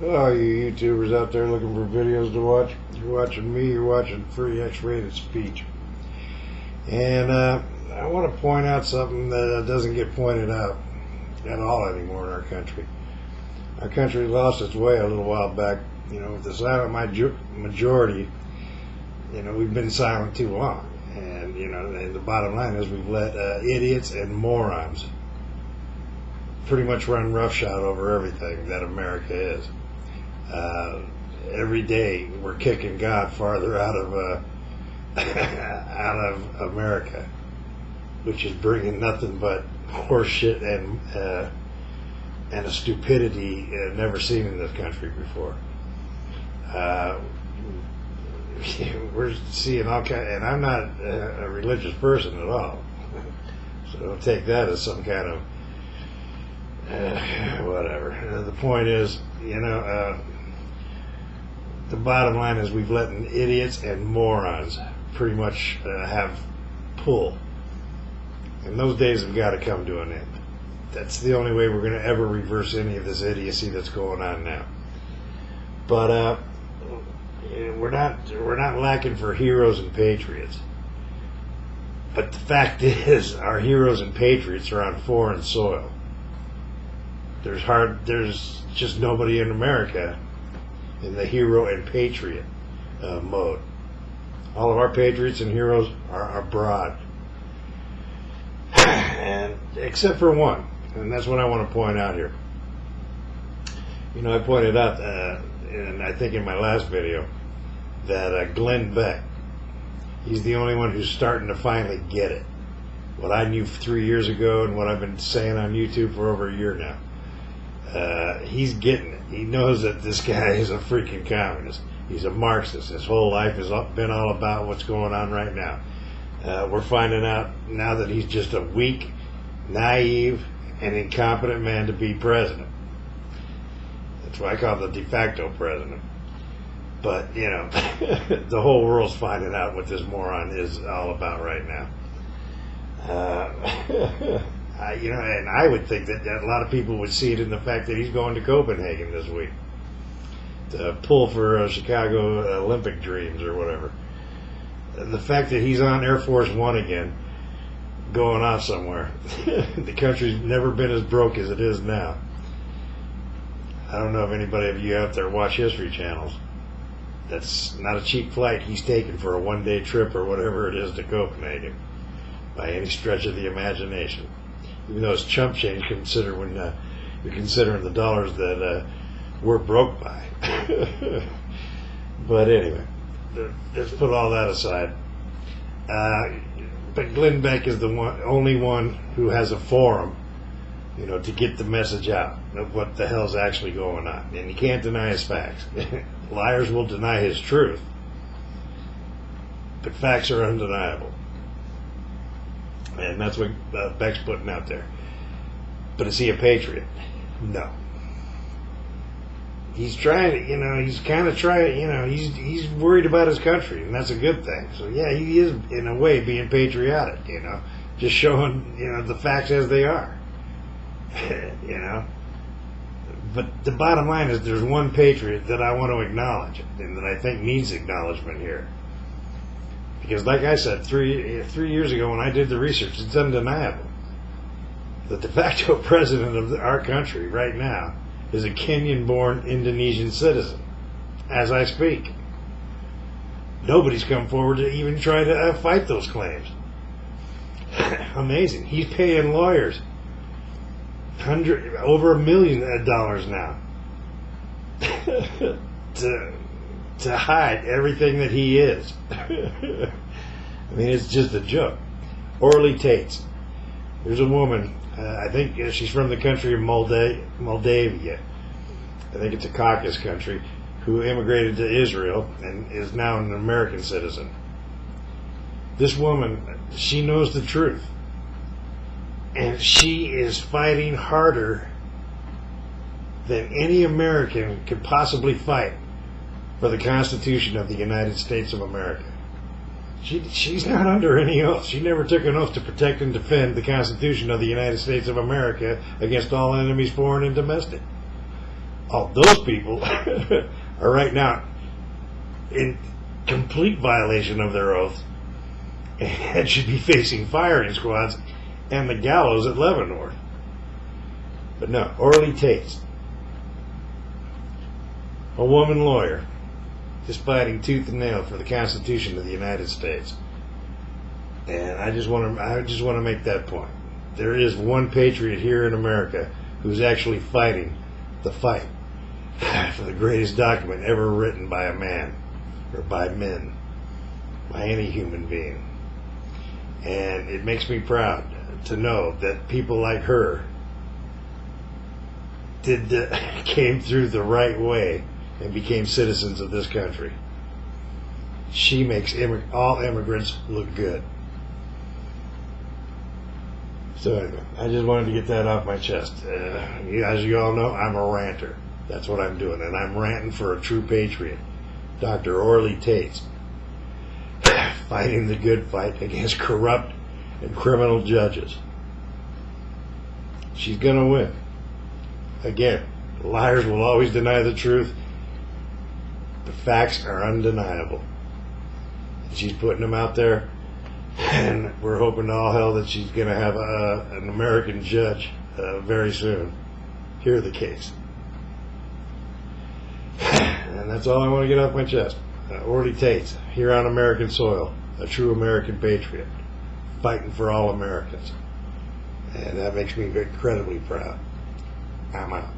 Oh, you YouTubers out there looking for videos to watch? You're watching me, you're watching Free X-Rated Speech. And I want to point out something that doesn't get pointed out at all anymore in our country. Our country lost its way a little while back. You know, with the silent majority, you know, we've been silent too long. And, you know, and the bottom line is we've let idiots and morons pretty much run roughshod over everything that America is. Every day we're kicking God farther out of America, which is bringing nothing but horseshit and a stupidity never seen in this country before. We're seeing all kind, and I'm not a religious person at all, so don't take that as some kind of whatever. The point is, you know, the bottom line is we've let idiots and morons pretty much have pull, and those days have got to come to an end. That's the only way we're going to ever reverse any of this idiocy that's going on now. But we're not lacking for heroes and patriots. But the fact is, our heroes and patriots are on foreign soil. There's just nobody in America in the hero and patriot mode. All of our patriots and heroes are abroad, and except for one, and that's what I want to point out here. You know, I pointed out, and I think in my last video, that Glenn Beck, he's the only one who's starting to finally get it. What I knew 3 years ago and what I've been saying on YouTube for over a year now. He's getting it. He knows that this guy is a freaking communist. He's a Marxist. His whole life has been all about what's going on right now. We're finding out now that he's just a weak, naive, and incompetent man to be president. That's why I call him the de facto president. But, you know, the whole world's finding out what this moron is all about right now. You know, and I would think that a lot of people would see it in the fact that he's going to Copenhagen this week to pull for Chicago Olympic dreams or whatever. The fact that he's on Air Force One again, going off somewhere. The country's never been as broke as it is now. I don't know if anybody of you out there watch History Channels. That's not a cheap flight he's taking for a one-day trip or whatever it is to Copenhagen, by any stretch of the imagination. Even though it's chump change, consider when you're considering the dollars that we're broke by. But anyway, let's put all that aside. But Glenn Beck is the only one who has a forum, you know, to get the message out of what the hell's actually going on. And he can't deny his facts. Liars will deny his truth, but facts are undeniable. And that's what Beck's putting out there. But is he a patriot? No. He's trying to, you know, he's kind of trying, you know, he's worried about his country, and that's a good thing. So, yeah, he is, in a way, being patriotic, you know, just showing, you know, the facts as they are. You know? But the bottom line is there's one patriot that I want to acknowledge, and that I think needs acknowledgement here. Because like I said, three years ago when I did the research, it's undeniable. The de facto president of our country right now is a Kenyan-born Indonesian citizen, as I speak. Nobody's come forward to even try to fight those claims. Amazing. He's paying lawyers over $1 million now to hide everything that he is. I mean, it's just a joke. Orly Tates. There's a woman, I think she's from the country of Moldavia. I think it's a Caucasus country, who immigrated to Israel and is now an American citizen. This woman, she knows the truth. And she is fighting harder than any American could possibly fight for the Constitution of the United States of America. She's not under any oath. She never took an oath to protect and defend the Constitution of the United States of America against all enemies, foreign and domestic. All those people are right now in complete violation of their oath and should be facing firing squads and the gallows at Leavenworth. But no, Orly Tates, a woman lawyer, just fighting tooth and nail for the Constitution of the United States. And I just want to make that point. There is one patriot here in America who's actually fighting the fight for the greatest document ever written by a man, or by men, by any human being. And it makes me proud to know that people like her came through the right way and became citizens of this country. She makes all immigrants look good. So anyway, I just wanted to get that off my chest. As you all know, I'm a ranter. That's what I'm doing, and I'm ranting for a true patriot, Dr. Orly Tates, fighting the good fight against corrupt and criminal judges. She's going to win. Again, liars will always deny the truth. The facts are undeniable. She's putting them out there, and we're hoping to all hell that she's going to have an American judge very soon hear the case. And that's all I want to get off my chest. Orly Tates, here on American soil, a true American patriot, fighting for all Americans. And that makes me incredibly proud. I'm out.